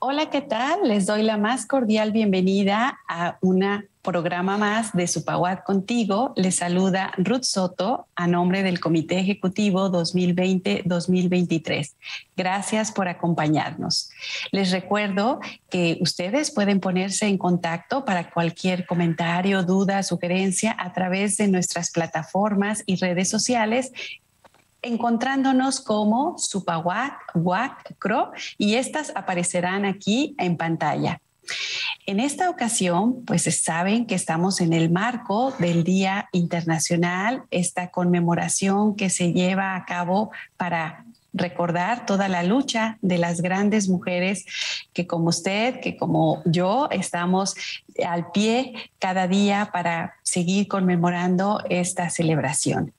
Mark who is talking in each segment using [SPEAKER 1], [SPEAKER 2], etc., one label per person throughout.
[SPEAKER 1] Hola, ¿qué tal? Les doy la más cordial bienvenida a un programa más de Supaguat Contigo. Les saluda Ruth Soto a nombre del Comité Ejecutivo 2020-2023. Gracias por acompañarnos. Les recuerdo que ustedes pueden ponerse en contacto para cualquier comentario, duda, sugerencia a través de nuestras plataformas y redes sociales, encontrándonos como Supaguat, WAC, CRO, y estas aparecerán aquí en pantalla. En esta ocasión, pues saben que estamos en el marco del Día Internacional, esta conmemoración que se lleva a cabo para recordar toda la lucha de las grandes mujeres que como usted, que como yo, estamos al pie cada día para seguir conmemorando esta celebración.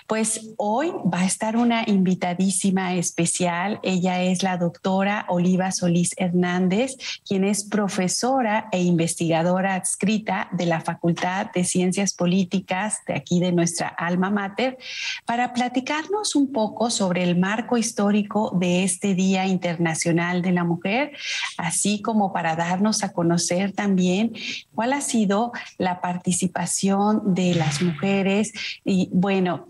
[SPEAKER 1] Pues hoy va a estar una invitadísima especial. Ella es la doctora Oliva Solís Hernández, quien es profesora e investigadora adscrita de la Facultad de Ciencias Políticas de aquí de nuestra alma mater, para platicarnos un poco sobre el marco histórico de este Día Internacional de la Mujer, así como para darnos a conocer también cuál ha sido la participación de las mujeres y, bueno,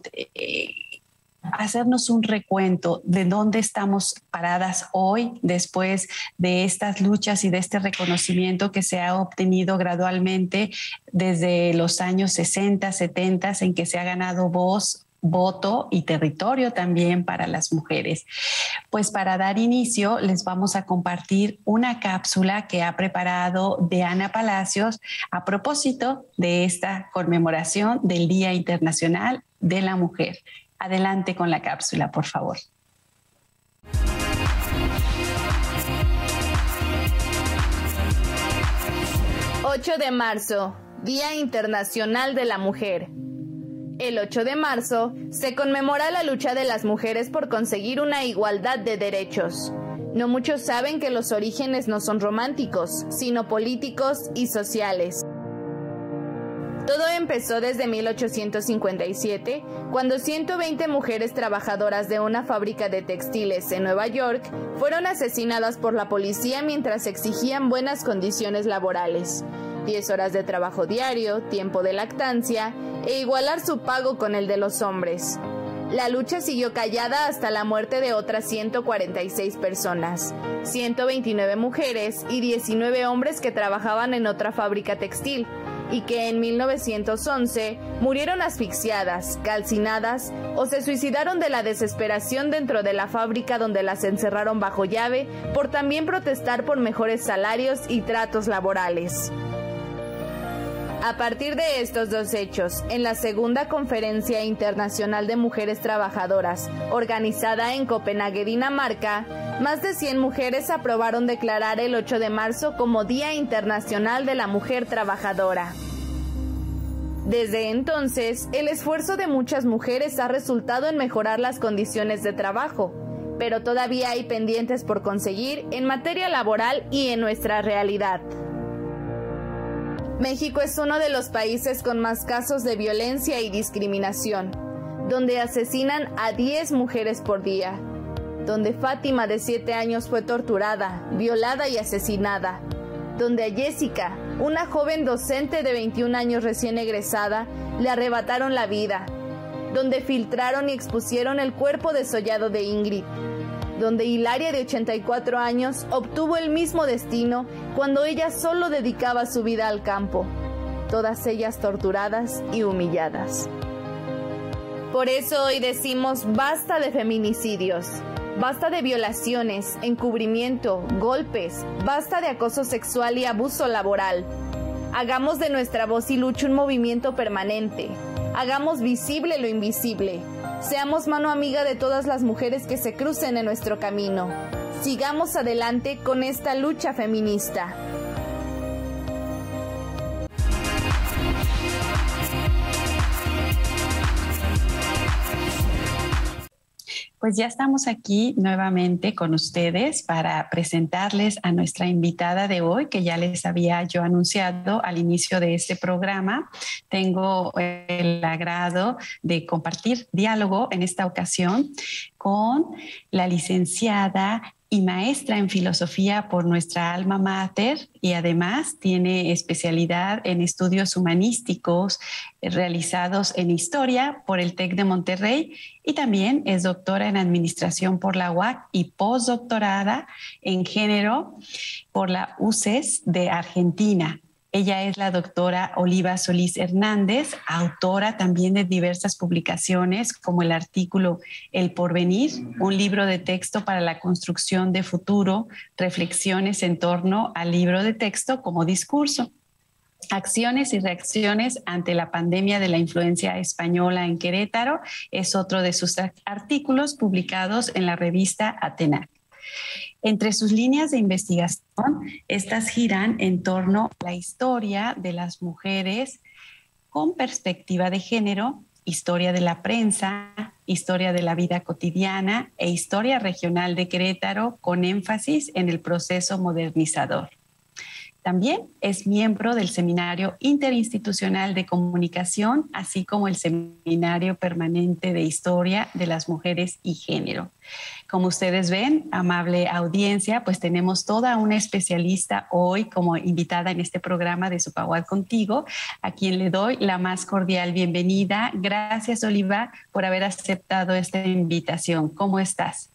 [SPEAKER 1] hacernos un recuento de dónde estamos paradas hoy después de estas luchas y de este reconocimiento que se ha obtenido gradualmente desde los años 60, 70, en que se ha ganado voz, voto y territorio también para las mujeres. Pues para dar inicio les vamos a compartir una cápsula que ha preparado Diana Palacios a propósito de esta conmemoración del Día Internacional de la Mujer. Adelante con la cápsula, por favor.
[SPEAKER 2] ...8 de marzo, Día Internacional de la Mujer. El 8 de marzo se conmemora la lucha de las mujeres por conseguir una igualdad de derechos. No muchos saben que los orígenes no son románticos, sino políticos y sociales. Todo empezó desde 1857, cuando 120 mujeres trabajadoras de una fábrica de textiles en Nueva York fueron asesinadas por la policía mientras exigían buenas condiciones laborales. 10 horas de trabajo diario, tiempo de lactancia e igualar su pago con el de los hombres. La lucha siguió callada hasta la muerte de otras 146 personas, 129 mujeres y 19 hombres que trabajaban en otra fábrica textil, y que en 1911 murieron asfixiadas, calcinadas o se suicidaron de la desesperación dentro de la fábrica donde las encerraron bajo llave por también protestar por mejores salarios y tratos laborales. A partir de estos dos hechos, en la segunda Conferencia Internacional de Mujeres Trabajadoras, organizada en Copenhague, Dinamarca, más de 100 mujeres aprobaron declarar el 8 de marzo como Día Internacional de la Mujer Trabajadora. Desde entonces, el esfuerzo de muchas mujeres ha resultado en mejorar las condiciones de trabajo, pero todavía hay pendientes por conseguir en materia laboral y en nuestra realidad. México es uno de los países con más casos de violencia y discriminación, donde asesinan a 10 mujeres por día, donde Fátima de 7 años fue torturada, violada y asesinada, donde a Jessica, una joven docente de 21 años recién egresada, le arrebataron la vida, donde filtraron y expusieron el cuerpo desollado de Ingrid, donde Hilaria de 84 años obtuvo el mismo destino cuando ella solo dedicaba su vida al campo, todas ellas torturadas y humilladas. Por eso hoy decimos basta de feminicidios, basta de violaciones, encubrimiento, golpes, basta de acoso sexual y abuso laboral. Hagamos de nuestra voz y lucha un movimiento permanente. Hagamos visible lo invisible. Seamos mano amiga de todas las mujeres que se crucen en nuestro camino. Sigamos adelante con esta lucha feminista.
[SPEAKER 1] Pues ya estamos aquí nuevamente con ustedes para presentarles a nuestra invitada de hoy, que ya les había yo anunciado al inicio de este programa. Tengo el agrado de compartir diálogo en esta ocasión con la licenciada y maestra en filosofía por nuestra alma mater, y además tiene especialidad en estudios humanísticos realizados en historia por el TEC de Monterrey, y también es doctora en administración por la UAC y postdoctorada en género por la UCES de Argentina. Ella es la doctora Oliva Solís Hernández, autora también de diversas publicaciones como el artículo El Porvenir, un libro de texto para la construcción de futuro, reflexiones en torno al libro de texto como discurso. Acciones y reacciones ante la pandemia de la influencia española en Querétaro es otro de sus artículos publicados en la revista Atenac. Entre sus líneas de investigación, estas giran en torno a la historia de las mujeres con perspectiva de género, historia de la prensa, historia de la vida cotidiana e historia regional de Querétaro, con énfasis en el proceso modernizador. También es miembro del Seminario Interinstitucional de Comunicación, así como el Seminario Permanente de Historia de las Mujeres y Género. Como ustedes ven, amable audiencia, pues tenemos toda una especialista hoy como invitada en este programa de Supaguat Contigo, a quien le doy la más cordial bienvenida. Gracias, Oliva, por haber aceptado esta invitación. ¿Cómo estás?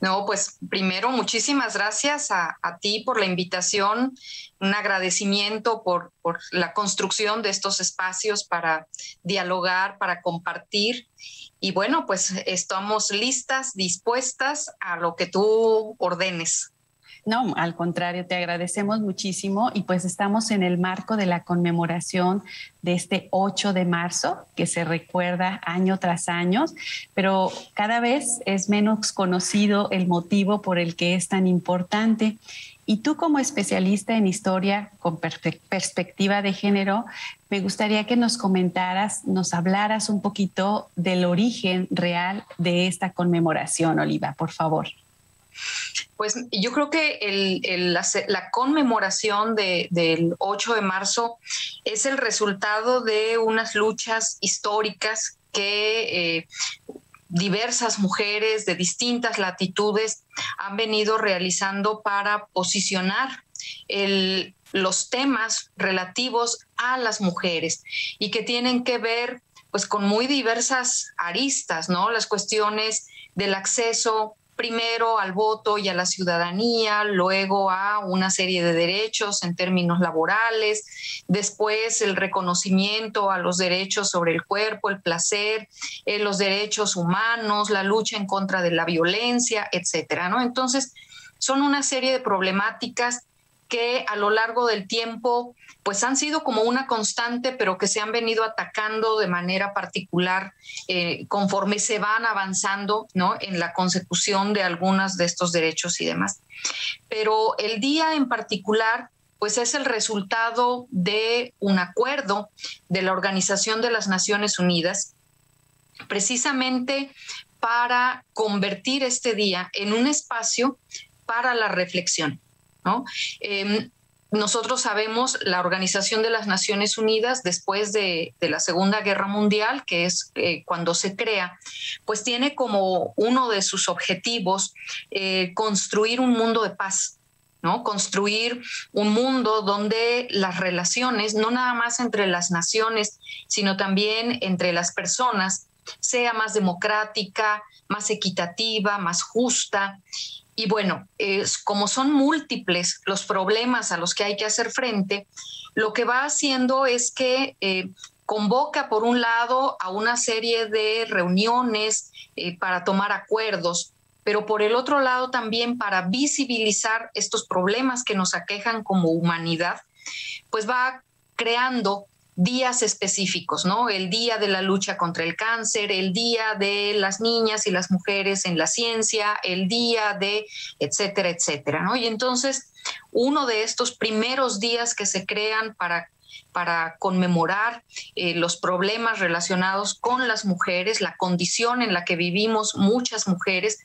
[SPEAKER 3] No, pues primero muchísimas gracias a ti por la invitación, un agradecimiento por la construcción de estos espacios para dialogar, para compartir. Y bueno, pues estamos listas, dispuestas a lo que tú ordenes.
[SPEAKER 1] No, al contrario, te agradecemos muchísimo, y pues estamos en el marco de la conmemoración de este 8 de marzo, que se recuerda año tras año, pero cada vez es menos conocido el motivo por el que es tan importante. Y tú, como especialista en historia con perspectiva de género, me gustaría que nos comentaras, nos hablaras un poquito del origen real de esta conmemoración, Oliva, por favor.
[SPEAKER 3] Pues yo creo que la conmemoración del 8 de marzo es el resultado de unas luchas históricas que diversas mujeres de distintas latitudes han venido realizando para posicionar los temas relativos a las mujeres y que tienen que ver pues con muy diversas aristas, ¿no? Las cuestiones del acceso primero al voto y a la ciudadanía, luego a una serie de derechos en términos laborales, después el reconocimiento a los derechos sobre el cuerpo, el placer, los derechos humanos, la lucha en contra de la violencia, etcétera, ¿no? Entonces, son una serie de problemáticas que a lo largo del tiempo pues han sido como una constante, pero que se han venido atacando de manera particular conforme se van avanzando, ¿no?, en la consecución de algunos de estos derechos y demás. Pero el día en particular pues es el resultado de un acuerdo de la Organización de las Naciones Unidas, precisamente para convertir este día en un espacio para la reflexión, ¿no? Nosotros sabemos, la Organización de las Naciones Unidas, después de la Segunda Guerra Mundial, que es cuando se crea, pues tiene como uno de sus objetivos construir un mundo de paz, ¿no? Construir un mundo donde las relaciones, no nada más entre las naciones, sino también entre las personas, sea más democrática, más equitativa, más justa. Y bueno, como son múltiples los problemas a los que hay que hacer frente, lo que va haciendo es que convoca, por un lado, a una serie de reuniones para tomar acuerdos, pero por el otro lado también para visibilizar estos problemas que nos aquejan como humanidad, pues va creando días específicos, ¿no? El día de la lucha contra el cáncer, el día de las niñas y las mujeres en la ciencia, el día de etcétera, etcétera, ¿no? Y entonces, uno de estos primeros días que se crean para conmemorar los problemas relacionados con las mujeres, la condición en la que vivimos muchas mujeres,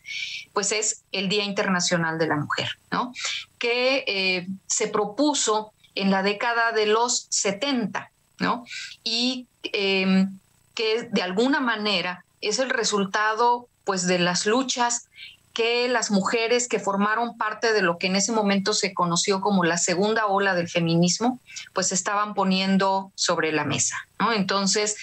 [SPEAKER 3] pues es el Día Internacional de la Mujer, ¿no? Que se propuso en la década de los 70, ¿no? Y que de alguna manera es el resultado pues de las luchas que las mujeres que formaron parte de lo que en ese momento se conoció como la segunda ola del feminismo, pues estaban poniendo sobre la mesa, ¿no? Entonces,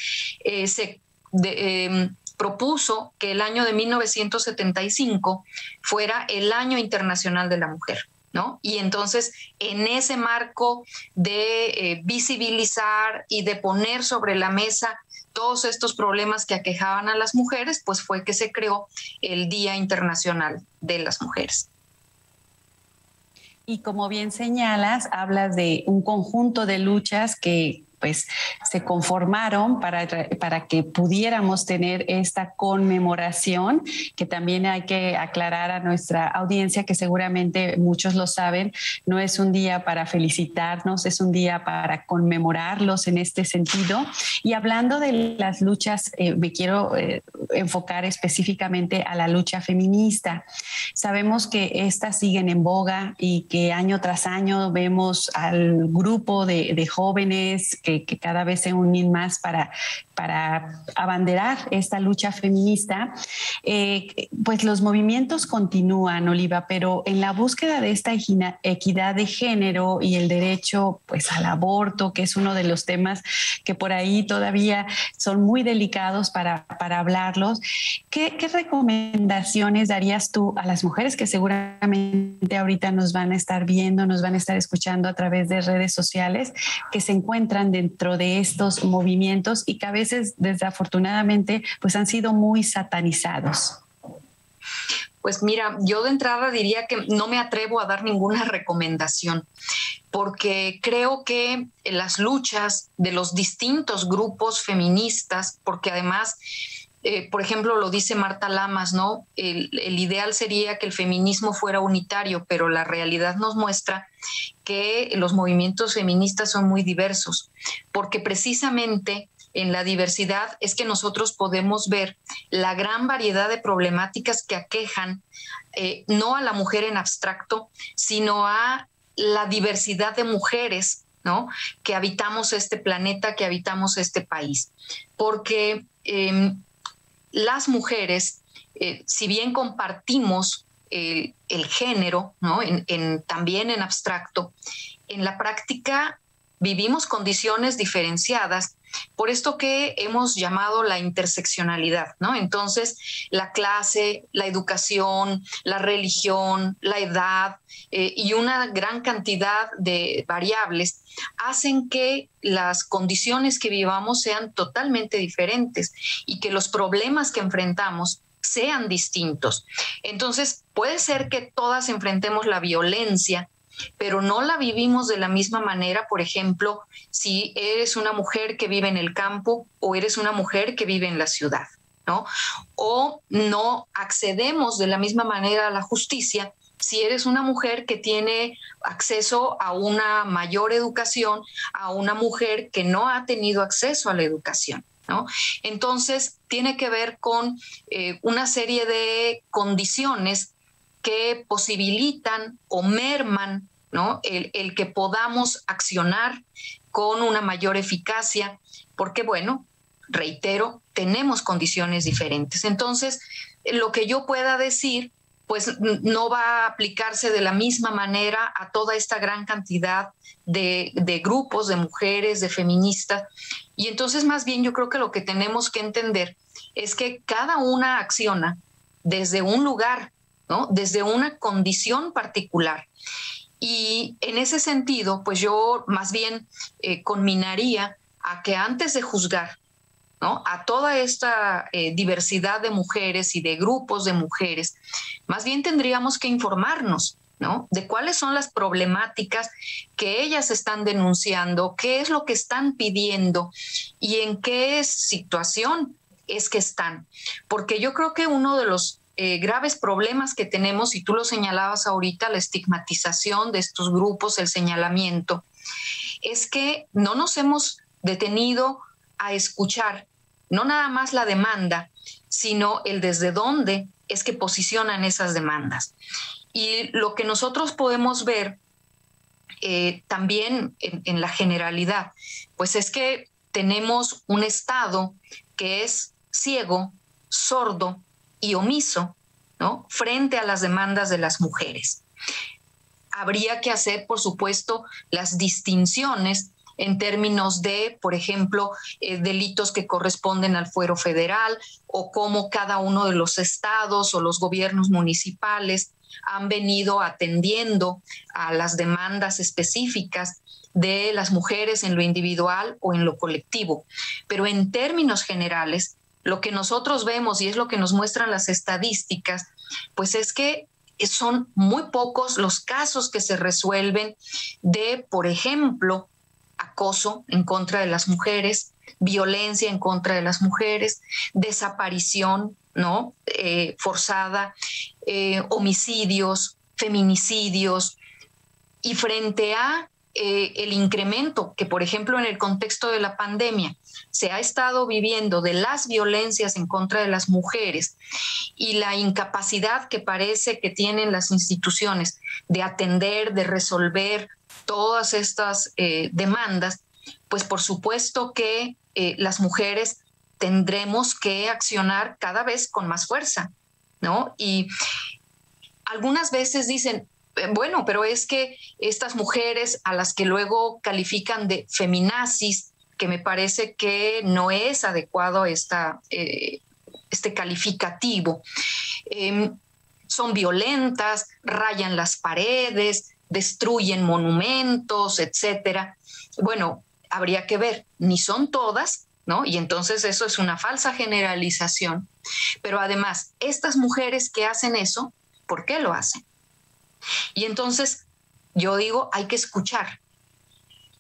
[SPEAKER 3] propuso que el año de 1975 fuera el Año Internacional de la Mujer, ¿no? Y entonces, en ese marco de visibilizar y de poner sobre la mesa todos estos problemas que aquejaban a las mujeres, pues fue que se creó el Día Internacional de las Mujeres.
[SPEAKER 1] Y como bien señalas, hablas de un conjunto de luchas que pues se conformaron para que pudiéramos tener esta conmemoración, que también hay que aclarar a nuestra audiencia que seguramente muchos lo saben, no es un día para felicitarnos, es un día para conmemorarlos en este sentido. Y hablando de las luchas, me quiero enfocar específicamente a la lucha feminista. Sabemos que estas siguen en boga y que año tras año vemos al grupo de jóvenes que cada vez se unen más para abanderar esta lucha feminista. Pues los movimientos continúan, Oliva, pero en la búsqueda de esta equidad de género y el derecho pues al aborto, que es uno de los temas que por ahí todavía son muy delicados para hablarlos, ¿qué recomendaciones darías tú a las mujeres que seguramente ahorita nos van a estar viendo, nos van a estar escuchando a través de redes sociales, que se encuentran dentro de estos movimientos y que a veces desafortunadamente pues han sido muy satanizados?
[SPEAKER 3] Pues mira, yo de entrada diría que no me atrevo a dar ninguna recomendación, porque creo que las luchas de los distintos grupos feministas, porque además, por ejemplo, lo dice Marta Lamas, ¿no? El ideal sería que el feminismo fuera unitario, pero la realidad nos muestra que los movimientos feministas son muy diversos, porque precisamente en la diversidad es que nosotros podemos ver la gran variedad de problemáticas que aquejan no a la mujer en abstracto, sino a la diversidad de mujeres, ¿no? Que habitamos este planeta, que habitamos este país. Porque las mujeres, si bien compartimos el género, ¿no? También en abstracto, en la práctica vivimos condiciones diferenciadas, por esto que hemos llamado la interseccionalidad, ¿no? Entonces, la clase, la educación, la religión, la edad y una gran cantidad de variables hacen que las condiciones que vivamos sean totalmente diferentes y que los problemas que enfrentamos sean distintos. Entonces, puede ser que todas enfrentemos la violencia, pero no la vivimos de la misma manera, por ejemplo, si eres una mujer que vive en el campo o eres una mujer que vive en la ciudad, ¿no? O no accedemos de la misma manera a la justicia si eres una mujer que tiene acceso a una mayor educación, a una mujer que no ha tenido acceso a la educación, ¿no? Entonces, tiene que ver con una serie de condiciones que posibilitan o merman, ¿no? el que podamos accionar con una mayor eficacia, porque, bueno, reitero, tenemos condiciones diferentes. Entonces, lo que yo pueda decir, pues no va a aplicarse de la misma manera a toda esta gran cantidad de grupos, de mujeres, de feministas. Y entonces, más bien, yo creo que lo que tenemos que entender es que cada una acciona desde un lugar, ¿no? Desde una condición particular. Y en ese sentido, pues yo más bien conminaría a que antes de juzgar, ¿no?, a toda esta diversidad de mujeres y de grupos de mujeres, más bien tendríamos que informarnos, ¿no?, de cuáles son las problemáticas que ellas están denunciando, qué es lo que están pidiendo y en qué situación es que están. Porque yo creo que uno de los graves problemas que tenemos, y tú lo señalabas ahorita, la estigmatización de estos grupos, el señalamiento, es que no nos hemos detenido a escuchar no nada más la demanda, sino el desde dónde es que posicionan esas demandas. Y lo que nosotros podemos ver también en la generalidad, pues es que tenemos un Estado que es ciego, sordo y omiso, ¿no?, frente a las demandas de las mujeres. Habría que hacer, por supuesto, las distinciones en términos de, por ejemplo, delitos que corresponden al fuero federal o cómo cada uno de los estados o los gobiernos municipales han venido atendiendo a las demandas específicas de las mujeres en lo individual o en lo colectivo. Pero en términos generales, lo que nosotros vemos y es lo que nos muestran las estadísticas, pues es que son muy pocos los casos que se resuelven de, por ejemplo, acoso en contra de las mujeres, violencia en contra de las mujeres, desaparición, ¿no?, forzada, homicidios, feminicidios, y frente a el incremento que, por ejemplo, en el contexto de la pandemia se ha estado viviendo de las violencias en contra de las mujeres y la incapacidad que parece que tienen las instituciones de atender, de resolver todas estas demandas, pues por supuesto que las mujeres tendremos que accionar cada vez con más fuerza, ¿no? Y algunas veces dicen, bueno, pero es que estas mujeres a las que luego califican de feminazis, que me parece que no es adecuado este calificativo, son violentas, rayan las paredes, destruyen monumentos, etcétera. Bueno, habría que ver, ni son todas, ¿no? Y entonces eso es una falsa generalización. Pero además, estas mujeres que hacen eso, ¿por qué lo hacen? Y entonces yo digo, hay que escuchar.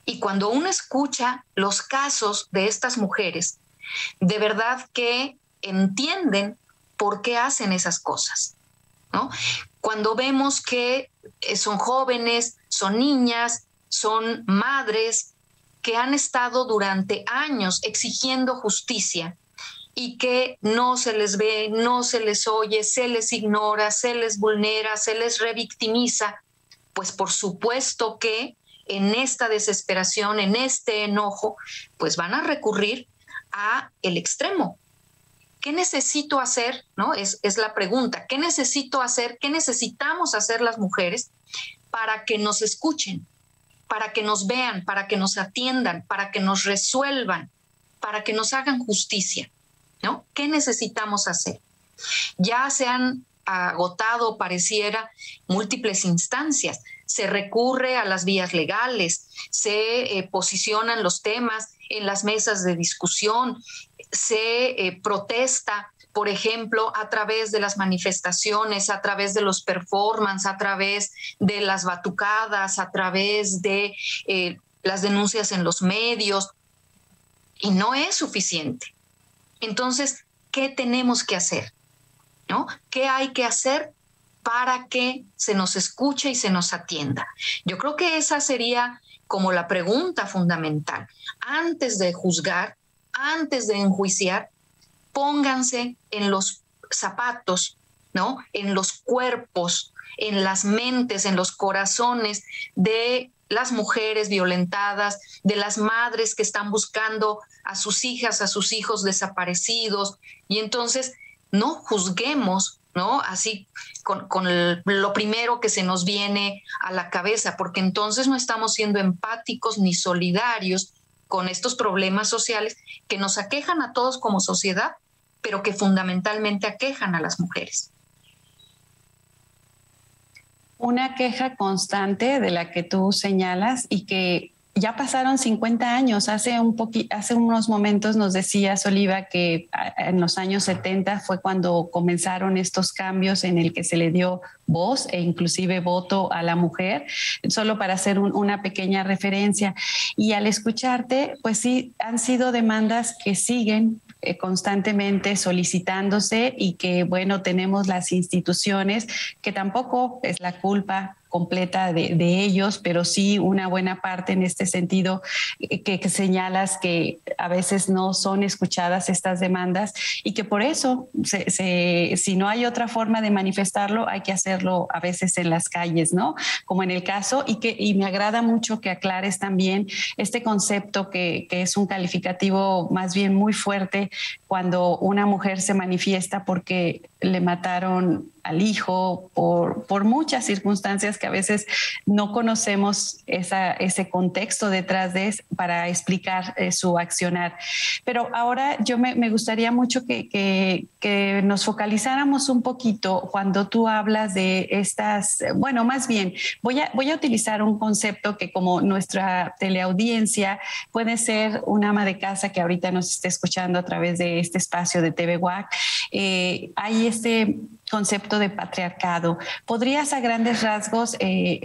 [SPEAKER 3] Y cuando uno escucha los casos de estas mujeres, de verdad que entienden por qué hacen esas cosas, ¿no? Cuando vemos que son jóvenes, son niñas, son madres que han estado durante años exigiendo justicia y que no se les ve, no se les oye, se les ignora, se les vulnera, se les revictimiza, pues por supuesto que en esta desesperación, en este enojo, pues van a recurrir a el extremo. ¿Qué necesito hacer? ¿No? Es la pregunta. ¿Qué necesito hacer? ¿Qué necesitamos hacer las mujeres para que nos escuchen, para que nos vean, para que nos atiendan, para que nos resuelvan, para que nos hagan justicia? ¿No? ¿Qué necesitamos hacer? Ya se han agotado, pareciera, múltiples instancias. Se recurre a las vías legales, se posicionan los temas en las mesas de discusión, se protesta, por ejemplo, a través de las manifestaciones, a través de los performances, a través de las batucadas, a través de las denuncias en los medios, y no es suficiente. Entonces, ¿qué tenemos que hacer? ¿No? ¿Qué hay que hacer para que se nos escuche y se nos atienda? Yo creo que esa sería como la pregunta fundamental. Antes de juzgar, antes de enjuiciar, pónganse en los zapatos, ¿no?, en los cuerpos, en las mentes, en los corazones de las mujeres violentadas, de las madres que están buscando a sus hijas, a sus hijos desaparecidos, y entonces no juzguemos, ¿no?, así con lo primero que se nos viene a la cabeza, porque entonces no estamos siendo empáticos ni solidarios con estos problemas sociales que nos aquejan a todos como sociedad, pero que fundamentalmente aquejan a las mujeres.
[SPEAKER 1] Una queja constante de la que tú señalas y que ya pasaron 50 años. Hace unos momentos nos decías, Oliva, que en los años 70 fue cuando comenzaron estos cambios en el que se le dio voz e inclusive voto a la mujer, solo para hacer una pequeña referencia. Y al escucharte, pues sí, han sido demandas que siguen constantemente solicitándose y que, bueno, tenemos las instituciones, que tampoco es la culpa completa de ellos, pero sí una buena parte en este sentido que señalas que a veces no son escuchadas estas demandas y que por eso, si no hay otra forma de manifestarlo, hay que hacerlo a veces en las calles, ¿no? Como en el caso, y me agrada mucho que aclares también este concepto que es un calificativo más bien muy fuerte cuando una mujer se manifiesta porque le mataron al hijo por muchas circunstancias que a veces no conocemos ese contexto detrás para explicar su accionar. Pero ahora me gustaría mucho que nos focalizáramos un poquito cuando tú hablas de estas, bueno, más bien, voy a utilizar un concepto que como nuestra teleaudiencia puede ser una ama de casa que ahorita nos esté escuchando a través de este espacio de TV WAC. Hay este concepto de patriarcado. ¿Podrías a grandes rasgos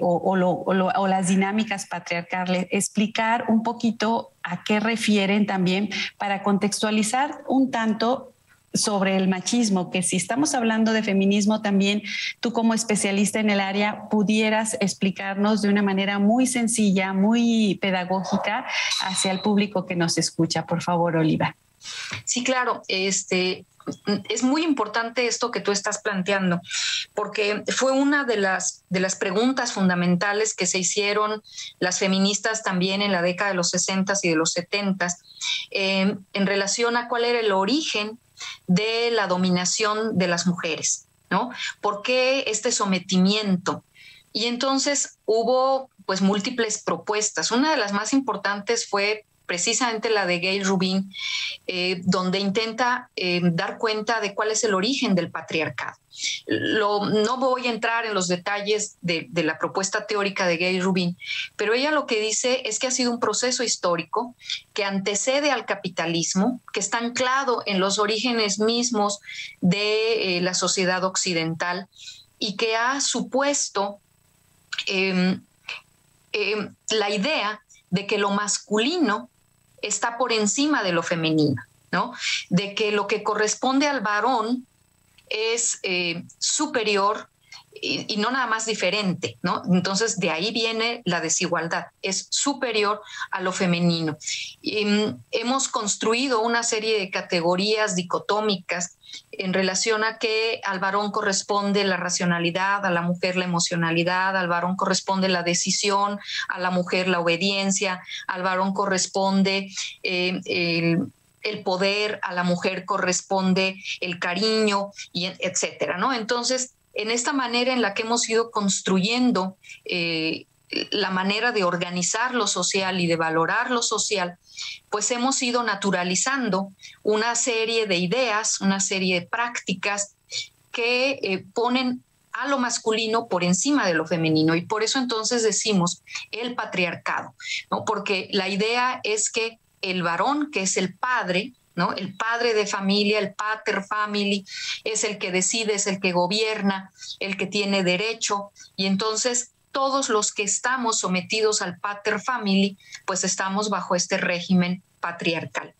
[SPEAKER 1] o las dinámicas patriarcales explicar un poquito a qué refieren también para contextualizar un tanto sobre el machismo, que si estamos hablando de feminismo también, tú como especialista en el área pudieras explicarnos de una manera muy sencilla, muy pedagógica hacia el público que nos escucha? Por favor, Oliva.
[SPEAKER 3] Sí, claro. Es muy importante esto que tú estás planteando, porque fue una de las preguntas fundamentales que se hicieron las feministas también en la década de los 60s y de los 70s, en relación a cuál era el origen de la dominación de las mujeres, ¿no? ¿Por qué este sometimiento? Y entonces hubo pues múltiples propuestas. Una de las más importantes fue precisamente la de Gayle Rubin, donde intenta dar cuenta de cuál es el origen del patriarcado. No voy a entrar en los detalles de la propuesta teórica de Gayle Rubin, pero ella lo que dice es que ha sido un proceso histórico que antecede al capitalismo, que está anclado en los orígenes mismos de la sociedad occidental y que ha supuesto la idea de que lo masculino está por encima de lo femenino, ¿no? De que lo que corresponde al varón es superior y no nada más diferente, ¿no? Entonces de ahí viene la desigualdad, es superior a lo femenino. Hemos construido una serie de categorías dicotómicas en relación a que al varón corresponde la racionalidad, a la mujer la emocionalidad, al varón corresponde la decisión, a la mujer la obediencia, al varón corresponde el poder, a la mujer corresponde el cariño, y etcétera, ¿no? Entonces, en esta manera en la que hemos ido construyendo la manera de organizar lo social y de valorar lo social, pues hemos ido naturalizando una serie de ideas, una serie de prácticas que ponen a lo masculino por encima de lo femenino, y por eso entonces decimos el patriarcado, ¿no? Porque la idea es que el varón, que es el padre, ¿no? El padre de familia, el pater family, es el que decide, es el que gobierna, el que tiene derecho, y entonces todos los que estamos sometidos al pater family, pues estamos bajo este régimen patriarcal.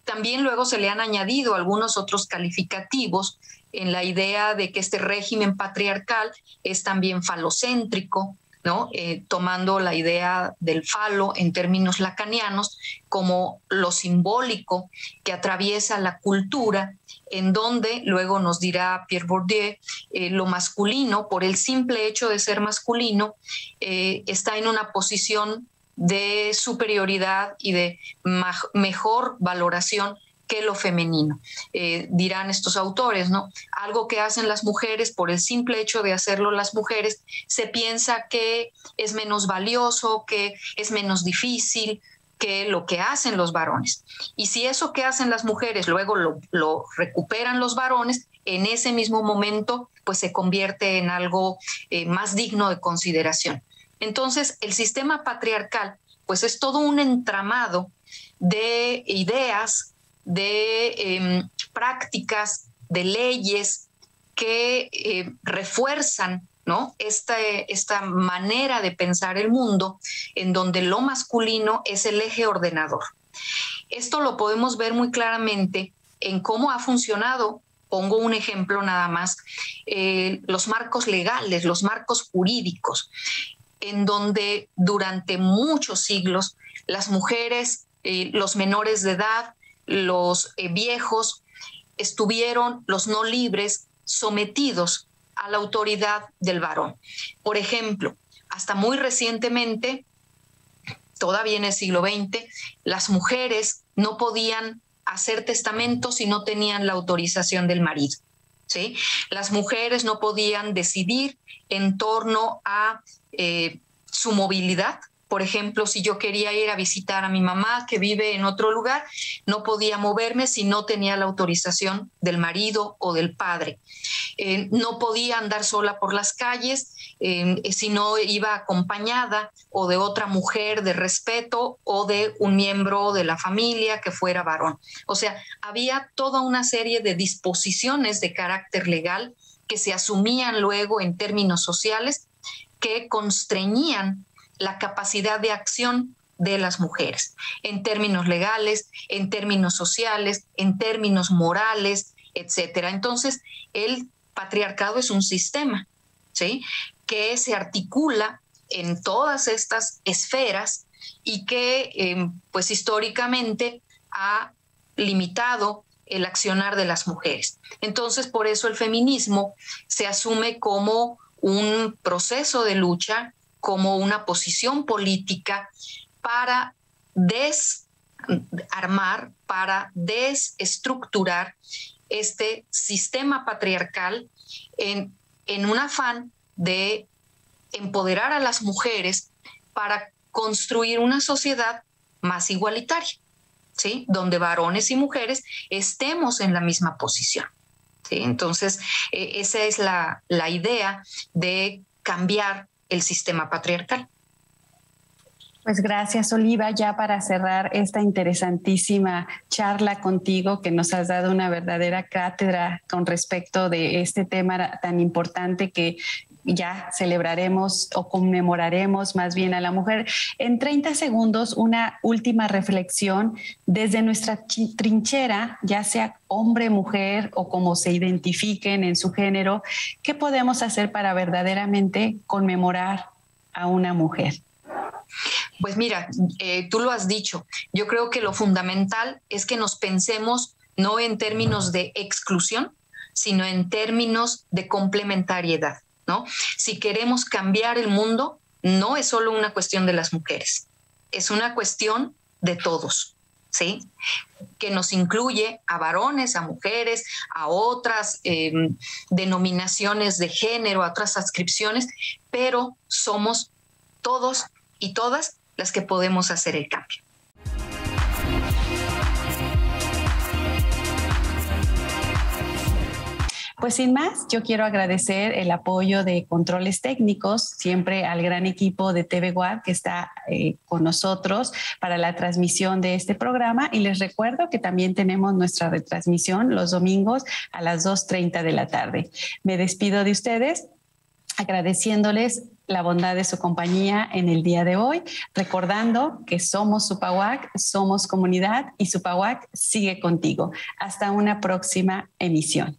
[SPEAKER 3] También luego se le han añadido algunos otros calificativos en la idea de que este régimen patriarcal es también falocéntrico, ¿no? Tomando la idea del falo en términos lacanianos como lo simbólico que atraviesa la cultura, en donde luego nos dirá Pierre Bourdieu, lo masculino, por el simple hecho de ser masculino, está en una posición de superioridad y de mejor valoración que lo femenino. Dirán estos autores, ¿no? Algo que hacen las mujeres, por el simple hecho de hacerlo las mujeres, se piensa que es menos valioso, que es menos difícil que lo que hacen los varones. Y si eso que hacen las mujeres luego lo recuperan los varones, en ese mismo momento pues se convierte en algo más digno de consideración. Entonces, el sistema patriarcal pues es todo un entramado de ideas, de prácticas, de leyes que refuerzan, ¿no? Esta manera de pensar el mundo en donde lo masculino es el eje ordenador. Esto lo podemos ver muy claramente en cómo ha funcionado. Pongo un ejemplo nada más, los marcos legales, los marcos jurídicos, en donde durante muchos siglos las mujeres, los menores de edad, los viejos, estuvieron, los no libres, sometidos a la autoridad del varón. Por ejemplo, hasta muy recientemente, todavía en el siglo XX, las mujeres no podían hacer testamento si no tenían la autorización del marido, ¿sí? Las mujeres no podían decidir en torno a su movilidad. Por ejemplo, si yo quería ir a visitar a mi mamá que vive en otro lugar, no podía moverme si no tenía la autorización del marido o del padre. No podía andar sola por las calles si no iba acompañada o de otra mujer de respeto o de un miembro de la familia que fuera varón. O sea, había toda una serie de disposiciones de carácter legal que se asumían luego en términos sociales que constreñían la capacidad de acción de las mujeres, en términos legales, en términos sociales, en términos morales, etcétera. Entonces, el patriarcado es un sistema, ¿sí?, que se articula en todas estas esferas y que, pues históricamente, ha limitado el accionar de las mujeres. Entonces, por eso el feminismo se asume como un proceso de lucha, como una posición política para desarmar, para desestructurar este sistema patriarcal en un afán de empoderar a las mujeres para construir una sociedad más igualitaria, ¿sí?, donde varones y mujeres estemos en la misma posición, ¿sí? Entonces, esa es la idea de cambiar el sistema patriarcal.
[SPEAKER 1] Pues gracias, Oliva, ya para cerrar esta interesantísima charla contigo, que nos has dado una verdadera cátedra con respecto de este tema tan importante que ya celebraremos o conmemoraremos más bien a la mujer. En 30 segundos, una última reflexión desde nuestra trinchera, ya sea hombre, mujer o como se identifiquen en su género. ¿Qué podemos hacer para verdaderamente conmemorar a una mujer?
[SPEAKER 3] Pues mira, tú lo has dicho, yo creo que lo fundamental es que nos pensemos no en términos de exclusión, sino en términos de complementariedad, ¿no? Si queremos cambiar el mundo, no es solo una cuestión de las mujeres, es una cuestión de todos, ¿sí?, que nos incluye a varones, a mujeres, a otras denominaciones de género, a otras adscripciones, pero somos todos y todas las que podemos hacer el cambio.
[SPEAKER 1] Pues sin más, yo quiero agradecer el apoyo de controles técnicos, siempre al gran equipo de TV WAD que está con nosotros para la transmisión de este programa, y les recuerdo que también tenemos nuestra retransmisión los domingos a las 2:30 de la tarde. Me despido de ustedes agradeciéndoles la bondad de su compañía en el día de hoy, recordando que somos Supawac, somos comunidad y Supawac sigue contigo. Hasta una próxima emisión.